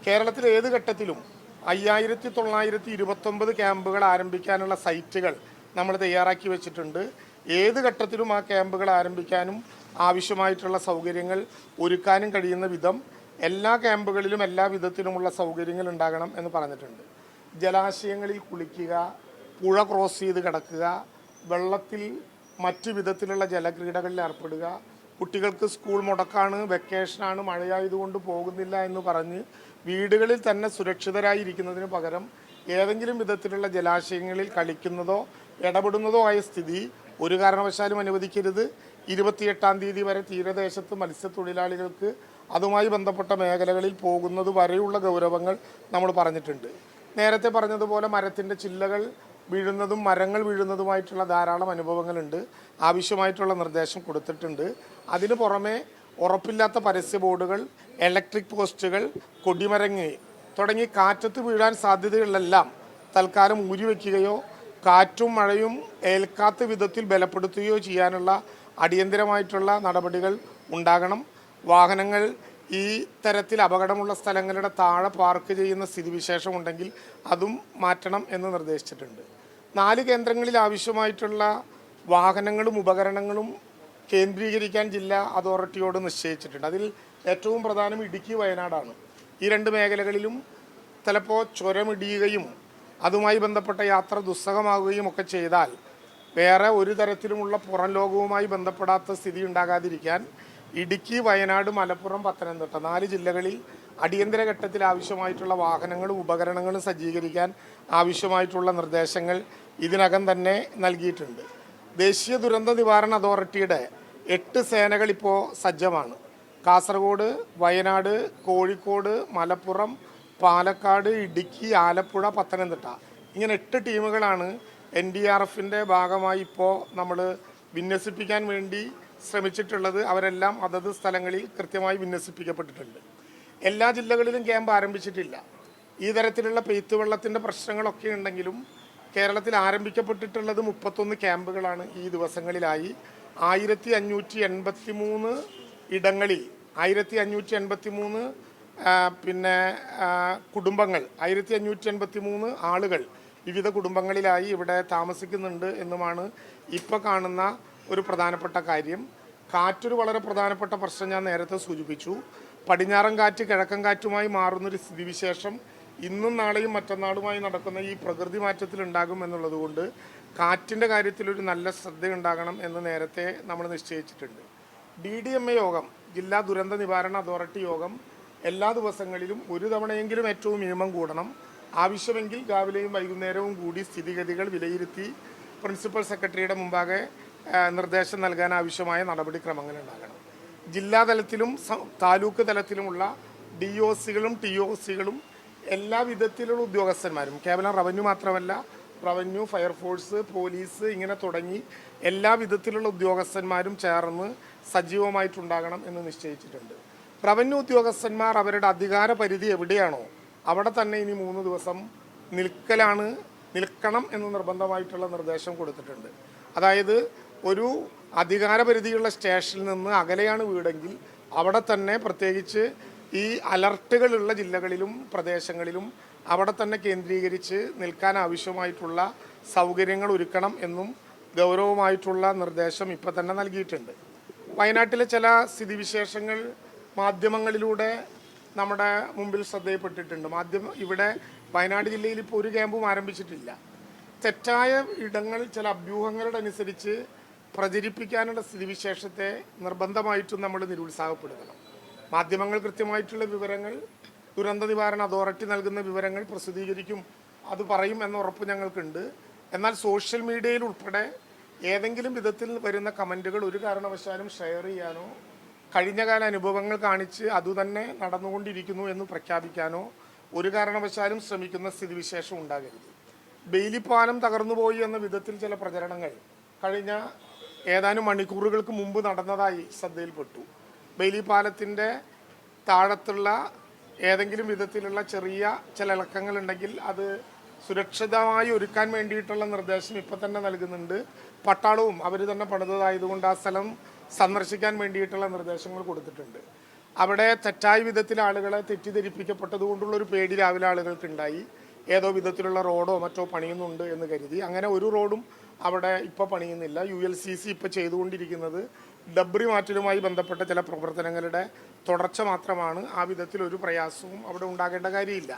കേരളത്തിൽ ഏത് ഘട്ടത്തിലും 5929 ക്യാമ്പുകൾ ആരംഭിക്കാനുള്ള സൈറ്റുകൾ നമ്മൾ തയ്യാറാക്കി വെച്ചിട്ടുണ്ട്. ഏത് ഘട്ടത്തിലും ആ ക്യാമ്പുകൾ ആരംഭിക്കാനും ആവശ്യമായിട്ടുള്ള സൗകര്യങ്ങൾ ഒരുക്കാനും കഴിയുന്ന വിധം എല്ലാ ക്യാമ്പുകളിലും എല്ലാ വിധത്തിലുമുള്ള സൗകര്യങ്ങൾ ഉണ്ടാകണം എന്ന് പറഞ്ഞിട്ടുണ്ട്. ജലാശയങ്ങളിൽ കുളിക്കുക, പുഴ ക്രോസ് ചെയ്ത് കിടക്കുക, വെള്ളത്തിൽ മറ്റു വിധത്തിലുള്ള ജലക്രീഡകളിൽ ഏർപ്പെടുക, കുട്ടികൾക്ക് സ്കൂൾ മുടക്കാണ്, വെക്കേഷനാണ്, മഴയായതുകൊണ്ട് പോകുന്നില്ല എന്ന് പറഞ്ഞ് വീടുകളിൽ തന്നെ സുരക്ഷിതരായിരിക്കുന്നതിന് പകരം ഏതെങ്കിലും വിധത്തിലുള്ള ജലാശയങ്ങളിൽ കളിക്കുന്നതോ ഇടപെടുന്നതോ ആയ സ്ഥിതി ഒരു കാരണവശാലും അനുവദിക്കരുത്. 28-ാം തീയതി വരെ തീരദേശത്ത് മത്സ്യത്തൊഴിലാളികൾക്ക് അതുമായി ബന്ധപ്പെട്ട മേഖലകളിൽ പോകുന്നത് വരെയുള്ള ഗൗരവങ്ങൾ നമ്മൾ പറഞ്ഞിട്ടുണ്ട്. നേരത്തെ പറഞ്ഞതുപോലെ മരത്തിൻ്റെ ചില്ലകൾ വീഴുന്നതും മരങ്ങൾ വീഴുന്നതുമായിട്ടുള്ള ധാരാളം അനുഭവങ്ങളുണ്ട്. ആവശ്യമായിട്ടുള്ള നിർദ്ദേശം കൊടുത്തിട്ടുണ്ട്. അതിനു പുറമെ ഉറപ്പില്ലാത്ത പരസ്യ ബോർഡുകൾ, ഇലക്ട്രിക് പോസ്റ്റുകൾ, കൊടിമരങ്ങ് തുടങ്ങി കാറ്റത്ത് വീഴാൻ സാധ്യതകളെല്ലാം തൽക്കാലം ഊരിവെക്കുകയോ കാറ്റും മഴയും ഏൽക്കാത്ത വിധത്തിൽ ബലപ്പെടുത്തുകയോ ചെയ്യാനുള്ള അടിയന്തരമായിട്ടുള്ള നടപടികൾ ഉണ്ടാകണം. വാഹനങ്ങൾ ഈ തരത്തിൽ അപകടമുള്ള സ്ഥലങ്ങളുടെ താഴെ പാർക്ക് ചെയ്യുന്ന സ്ഥിതിവിശേഷം ഉണ്ടെങ്കിൽ അതും മാറ്റണം എന്ന് നിർദ്ദേശിച്ചിട്ടുണ്ട്. 4 കേന്ദ്രങ്ങളിൽ ആവശ്യമായിട്ടുള്ള വാഹനങ്ങളും ഉപകരണങ്ങളും കേന്ദ്രീകരിക്കാൻ ജില്ലാ അതോറിറ്റിയോട് നിശ്ചയിച്ചിട്ടുണ്ട്. അതിൽ ഏറ്റവും പ്രധാനം ഇടുക്കി, വയനാടാണ്. ഈ 2 മേഖലകളിലും ചിലപ്പോൾ ചുരമിടിയുകയും അതുമായി ബന്ധപ്പെട്ട യാത്ര ദുസ്സഹമാകുകയും ഒക്കെ ചെയ്താൽ വേറെ ഒരു തരത്തിലുമുള്ള പുറം ലോകവുമായി ബന്ധപ്പെടാത്ത സ്ഥിതി ഉണ്ടാകാതിരിക്കാൻ ഇടുക്കി, വയനാട്, മലപ്പുറം, പത്തനംതിട്ട 4 ജില്ലകളിൽ അടിയന്തര ഘട്ടത്തിൽ ആവശ്യമായിട്ടുള്ള വാഹനങ്ങളും ഉപകരണങ്ങളും സജ്ജീകരിക്കാൻ ആവശ്യമായിട്ടുള്ള നിർദ്ദേശങ്ങൾ ഇതിനകം തന്നെ നൽകിയിട്ടുണ്ട്. ദേശീയ ദുരന്ത നിവാരണ അതോറിറ്റിയുടെ 8 സേനകൾ ഇപ്പോൾ സജ്ജമാണ്. കാസർഗോഡ്, വയനാട്, കോഴിക്കോട്, മലപ്പുറം, പാലക്കാട്, ഇടുക്കി, ആലപ്പുഴ, പത്തനംതിട്ട ഇങ്ങനെ 8 ടീമുകളാണ് NDRFിൻ്റെ ഭാഗമായി ഇപ്പോൾ നമ്മൾ വിന്യസിപ്പിക്കാൻ വേണ്ടി ശ്രമിച്ചിട്ടുള്ളത്. അവരെല്ലാം അതത് സ്ഥലങ്ങളിൽ കൃത്യമായി വിന്യസിപ്പിക്കപ്പെട്ടിട്ടുണ്ട്. എല്ലാ ജില്ലകളിലും ക്യാമ്പ് ആരംഭിച്ചിട്ടില്ല. ഈ തരത്തിലുള്ള പെയ്ത്ത് വെള്ളത്തിൻ്റെ പ്രശ്നങ്ങളൊക്കെ ഉണ്ടെങ്കിലും കേരളത്തിൽ ആരംഭിക്കപ്പെട്ടിട്ടുള്ളത് 31 ക്യാമ്പുകളാണ്. ഈ ദിവസങ്ങളിലായി 1583 ഇടങ്ങളിൽ 1583 കുടുംബങ്ങൾ 1583 ആളുകൾ വിവിധ കുടുംബങ്ങളിലായി ഇവിടെ താമസിക്കുന്നുണ്ട് എന്നുമാണ് ഇപ്പോൾ കാണുന്ന ഒരു പ്രധാനപ്പെട്ട കാര്യം. കാറ്റൊരു വളരെ പ്രധാനപ്പെട്ട പ്രശ്നം ഞാൻ നേരത്തെ സൂചിപ്പിച്ചു. പടിഞ്ഞാറൻ കാറ്റ് കിഴക്കൻ കാറ്റുമായി മാറുന്നൊരു സ്ഥിതിവിശേഷം ഇന്നും നാളെയും മറ്റന്നാളുമായി നടക്കുന്ന ഈ പ്രകൃതി മാറ്റത്തിൽ ഉണ്ടാകും എന്നുള്ളതുകൊണ്ട് കാറ്റിൻ്റെ കാര്യത്തിലൊരു നല്ല ശ്രദ്ധയുണ്ടാകണം എന്ന് നേരത്തെ നമ്മൾ നിശ്ചയിച്ചിട്ടുണ്ട്. DDMA യോഗം, ജില്ലാ ദുരന്ത നിവാരണ അതോറിറ്റി യോഗം എല്ലാ ദിവസങ്ങളിലും ഒരു തവണയെങ്കിലും ഏറ്റവും മിനിമം കൂടണം. ആവശ്യമെങ്കിൽ രാവിലെയും വൈകുന്നേരവും കൂടി സ്ഥിതിഗതികൾ വിലയിരുത്തി പ്രിൻസിപ്പൽ സെക്രട്ടറിയുടെ മുമ്പാകെ നിർദ്ദേശം നൽകാൻ ആവശ്യമായ നടപടിക്രമങ്ങൾ ഉണ്ടാകണം. ജില്ലാ തലത്തിലും താലൂക്ക് തലത്തിലുമുള്ള DOCകളും TOCകളും എല്ലാ വിധത്തിലുള്ള ഉദ്യോഗസ്ഥന്മാരും, കേവലം റവന്യൂ മാത്രമല്ല, റവന്യൂ, ഫയർഫോഴ്സ്, പോലീസ് ഇങ്ങനെ തുടങ്ങി എല്ലാ വിധത്തിലുള്ള ഉദ്യോഗസ്ഥന്മാരും ചേർന്ന് സജീവമായിട്ടുണ്ടാകണം എന്ന് നിശ്ചയിച്ചിട്ടുണ്ട്. റവന്യൂ ഉദ്യോഗസ്ഥന്മാർ അവരുടെ അധികാര പരിധി എവിടെയാണോ അവിടെ തന്നെ ഇനി 3 ദിവസം നിൽക്കണം എന്ന് നിർബന്ധമായിട്ടുള്ള നിർദ്ദേശം കൊടുത്തിട്ടുണ്ട്. അതായത് ഒരു അധികാരപരിധിയുള്ള സ്റ്റേഷനിൽ നിന്ന് അകലെയാണ് വീടെങ്കിൽ അവിടെ തന്നെ, പ്രത്യേകിച്ച് ഈ അലർട്ടുകളുള്ള ജില്ലകളിലും പ്രദേശങ്ങളിലും അവിടെ തന്നെ കേന്ദ്രീകരിച്ച് നിൽക്കാൻ ആവശ്യമായിട്ടുള്ള സൗകര്യങ്ങൾ ഒരുക്കണം എന്നും ഗൗരവമായിട്ടുള്ള നിർദ്ദേശം ഇപ്പം തന്നെ നൽകിയിട്ടുണ്ട്. വയനാട്ടിലെ ചില സ്ഥിതിവിശേഷങ്ങൾ മാധ്യമങ്ങളിലൂടെ നമ്മുടെ മുമ്പിൽ ശ്രദ്ധയിൽപ്പെട്ടിട്ടുണ്ട്. ഇവിടെ വയനാട് ജില്ലയിൽ ഇപ്പോൾ ഒരു ക്യാമ്പും ആരംഭിച്ചിട്ടില്ല. തെറ്റായ ഇടങ്ങൾ ചില അഭ്യൂഹങ്ങളുടെ അനുസരിച്ച് പ്രചരിപ്പിക്കാനുള്ള സ്ഥിതിവിശേഷത്തെ നിർബന്ധമായിട്ടും നമ്മൾ നിരുത്സാഹപ്പെടുത്തണം. മാധ്യമങ്ങൾ കൃത്യമായിട്ടുള്ള വിവരങ്ങൾ, ദുരന്ത നിവാരണ അതോറിറ്റി നൽകുന്ന വിവരങ്ങൾ പ്രസിദ്ധീകരിക്കും, അത് പറയും എന്ന ഉറപ്പ് ഞങ്ങൾക്കുണ്ട്. എന്നാൽ സോഷ്യൽ മീഡിയയിൽ ഉൾപ്പെടെ ഏതെങ്കിലും വിധത്തിൽ വരുന്ന കമൻറ്റുകൾ ഒരു കാരണവശാലും ഷെയർ ചെയ്യാനോ കഴിഞ്ഞകാല അനുഭവങ്ങൾ കാണിച്ച് അതുതന്നെ നടന്നുകൊണ്ടിരിക്കുന്നു എന്ന് പ്രഖ്യാപിക്കാനോ ഒരു കാരണവശാലും ശ്രമിക്കുന്ന സ്ഥിതിവിശേഷം ഉണ്ടാകരുത്. ബെയിലിപ്പാലം തകർന്നുപോയി എന്ന വിധത്തിൽ ചില പ്രചരണങ്ങൾ കഴിഞ്ഞ ഏതാനും മണിക്കൂറുകൾക്ക് മുമ്പ് നടന്നതായി ശ്രദ്ധയിൽപ്പെട്ടു. ബെയിലിപ്പാലത്തിൻ്റെ താഴത്തുള്ള ഏതെങ്കിലും വിധത്തിലുള്ള ചെറിയ ചില ഇളക്കങ്ങളുണ്ടെങ്കിൽ അത് സുരക്ഷിതമായി ഒരുക്കാൻ വേണ്ടിയിട്ടുള്ള നിർദ്ദേശം ഇപ്പം തന്നെ നൽകുന്നുണ്ട്. പട്ടാളവും അവർ തന്നെ പണിതതായതുകൊണ്ട് ആ സ്ഥലം സന്ദർശിക്കാൻ വേണ്ടിയിട്ടുള്ള നിർദ്ദേശങ്ങൾ കൊടുത്തിട്ടുണ്ട്. അവിടെ തെറ്റായ വിധത്തിൽ ആളുകളെ തെറ്റിദ്ധരിപ്പിക്കപ്പെട്ടത് കൊണ്ടുള്ളൊരു പേടി രാവിലെ ആളുകൾക്കുണ്ടായി. ഏതോ വിധത്തിലുള്ള റോഡോ മറ്റോ പണിയുന്നുണ്ട് എന്ന് കരുതി. അങ്ങനെ ഒരു റോഡും അവിടെ ഇപ്പോൾ പണിയുന്നില്ല. ULCC ഇപ്പോൾ ചെയ്തുകൊണ്ടിരിക്കുന്നത് ഡബ്രി മാറ്റലുമായി ബന്ധപ്പെട്ട ചില പ്രവർത്തനങ്ങളുടെ തുടർച്ച മാത്രമാണ്. ആ വിധത്തിൽ ഒരു പ്രയാസവും അവിടെ ഉണ്ടാകേണ്ട കാര്യമില്ല.